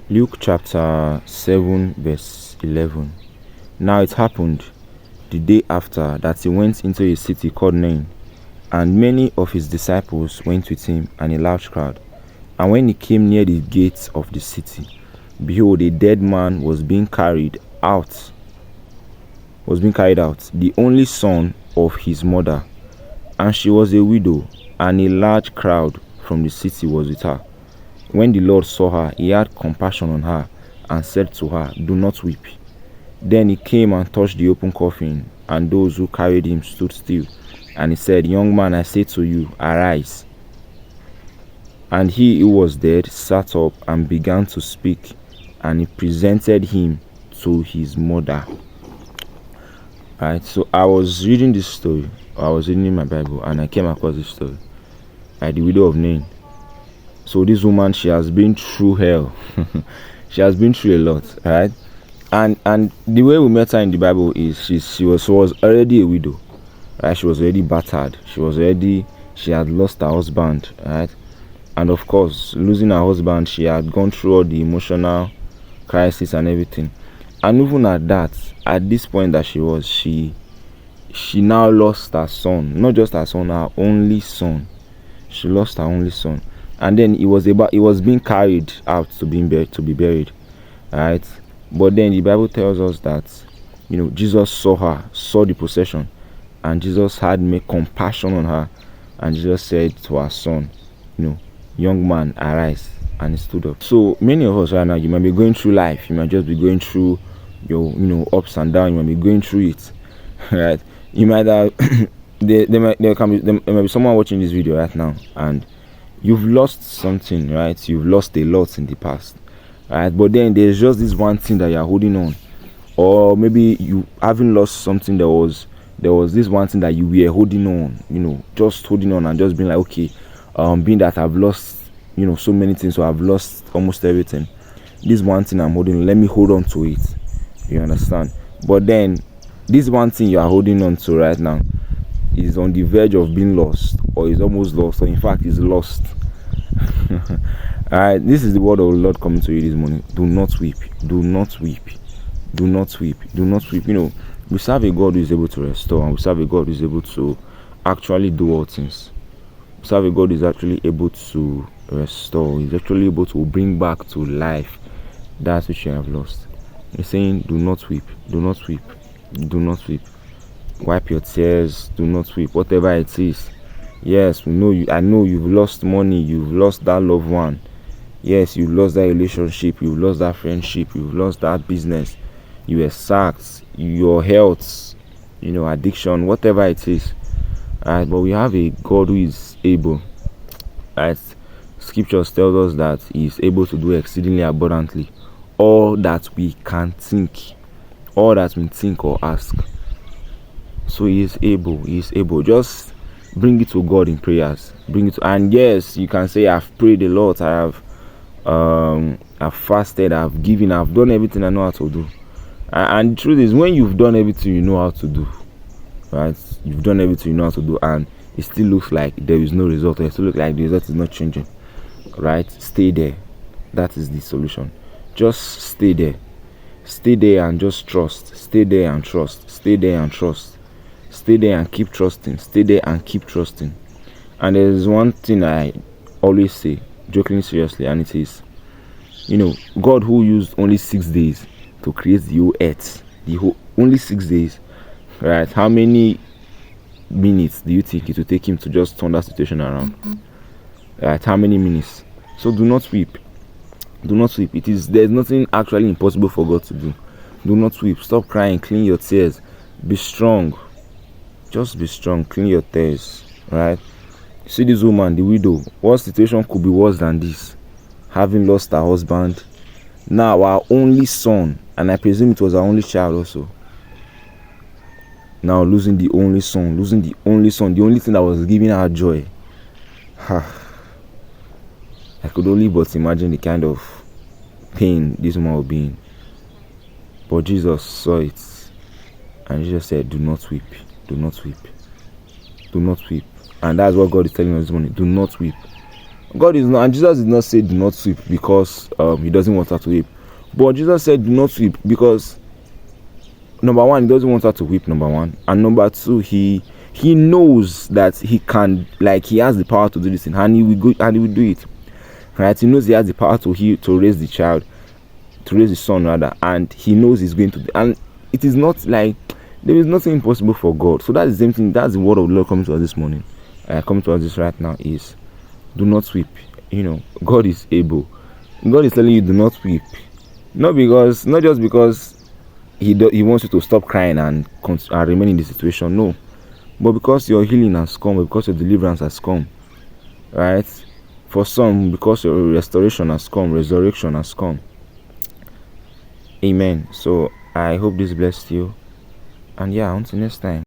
Luke chapter 7 verse 11. Now it happened the day after that he went into a city called Nain, and many of his disciples went with him, and a large crowd. And when he came near the gates of the city, behold, a dead man was being carried out, the only son of his mother, and she was a widow, and a large crowd from the city was with her. When the Lord saw her, he had compassion on her, and said to her, Do not weep. Then he came and touched the open coffin, and those who carried him stood still. And he said, Young man, I say to you, arise. And he who was dead sat up and began to speak, and he presented him to his mother. Alright, so I was reading this story. I was reading in my Bible, and I came across this story. The widow of Nain. So this woman, she has been through hell. She has been through a lot, right? And the way we met her in the Bible is she was already a widow, right? She was already battered. She had lost her husband, right? And of course, losing her husband, she had gone through all the emotional crisis and everything. And even at this point that she now lost her son. Not just her son, her only son. She lost her only son. And then it was being carried out to be buried, right? But then the Bible tells us that Jesus saw the procession, and Jesus had made compassion on her, and Jesus said to her son, young man, arise. And he stood up. So many of us right now, you might be going through life, you might just be going through your ups and downs, you might be going through it, right? You might have there might be someone watching this video right now, and you've lost something, right? You've lost a lot in the past, right? But then there's just this one thing that you're holding on, or maybe you haven't lost something. There was this one thing that you were holding on, just holding on and just being like, okay, being that I've lost, so many things, so I've lost almost everything. This one thing I'm holding on, let me hold on to it. You understand? But then this one thing you are holding on to right now is on the verge of being lost, or is almost lost, or in fact is lost. Alright, this is the word of the Lord coming to you this morning. Do not weep. Do not weep. Do not weep. Do not weep. We serve a God who is able to restore, and we serve a God who is able to actually do all things. We serve a God who is actually able to restore. He's actually able to bring back to life that which you have lost. He's saying, do not weep. Do not weep. Do not weep. Wipe your tears. Do not weep. Whatever it is. Yes, we know you. I know you've lost money. You've lost that loved one. Yes, you've lost that relationship. You've lost that friendship. You've lost that business. You were sacked. Your health, addiction, whatever it is. But we have a God who is able. Scriptures tells us that He is able to do exceedingly abundantly all that we can think, all that we think or ask. So He is able. He is able. Just bring it to God in prayers. And yes, you can say, I've prayed a lot. I've fasted. I've given. I've done everything I know how to do. And the truth is, when you've done everything you know how to do, right? You've done everything you know how to do, and it still looks like there is no result, or it still looks like the result is not changing, right? Stay there. That is the solution. Just stay there. Stay there and just trust. Stay there and trust. Stay there and trust. Stay there and keep trusting. Stay there and keep trusting. And there's one thing I always say, jokingly seriously, and it is, God who used only 6 days to create the whole earth, only 6 days, right? How many minutes do you think it will take Him to just turn that situation around? Right? How many minutes? So do not weep. Do not weep. There's nothing actually impossible for God to do. Do not weep. Stop crying. Clean your tears. Be strong. Just be strong. Clean your tears. Right? See this woman, the widow. What situation could be worse than this? Having lost her husband, now our only son, and I presume it was our only child also. Now losing the only son, the only thing that was giving her joy. I could only but imagine the kind of pain this woman would be in. But Jesus saw it, and Jesus said, do not weep. Do not weep. Do not weep. And that's what God is telling us this morning. Do not weep. God is not, and Jesus did not say do not weep because he doesn't want her to weep. But Jesus said do not weep because, number one, he doesn't want her to weep, number one. And number two, he knows that he can, like, he has the power to do this thing, and he will go and he will do it. Right? He knows he has the power to heal, to raise the child, to raise the son rather, and he knows he's going to do, and it is not like there is nothing impossible for God. So that's the same thing. That's the word of the Lord coming to us this morning. Coming to us this right now is, do not weep. God is able. God is telling you, do not weep. Not just because he wants you to stop crying and remain in the situation. No, but because your healing has come, because your deliverance has come. Right? For some, because your restoration has come, resurrection has come. Amen. So I hope this blessed you. And yeah, until next time.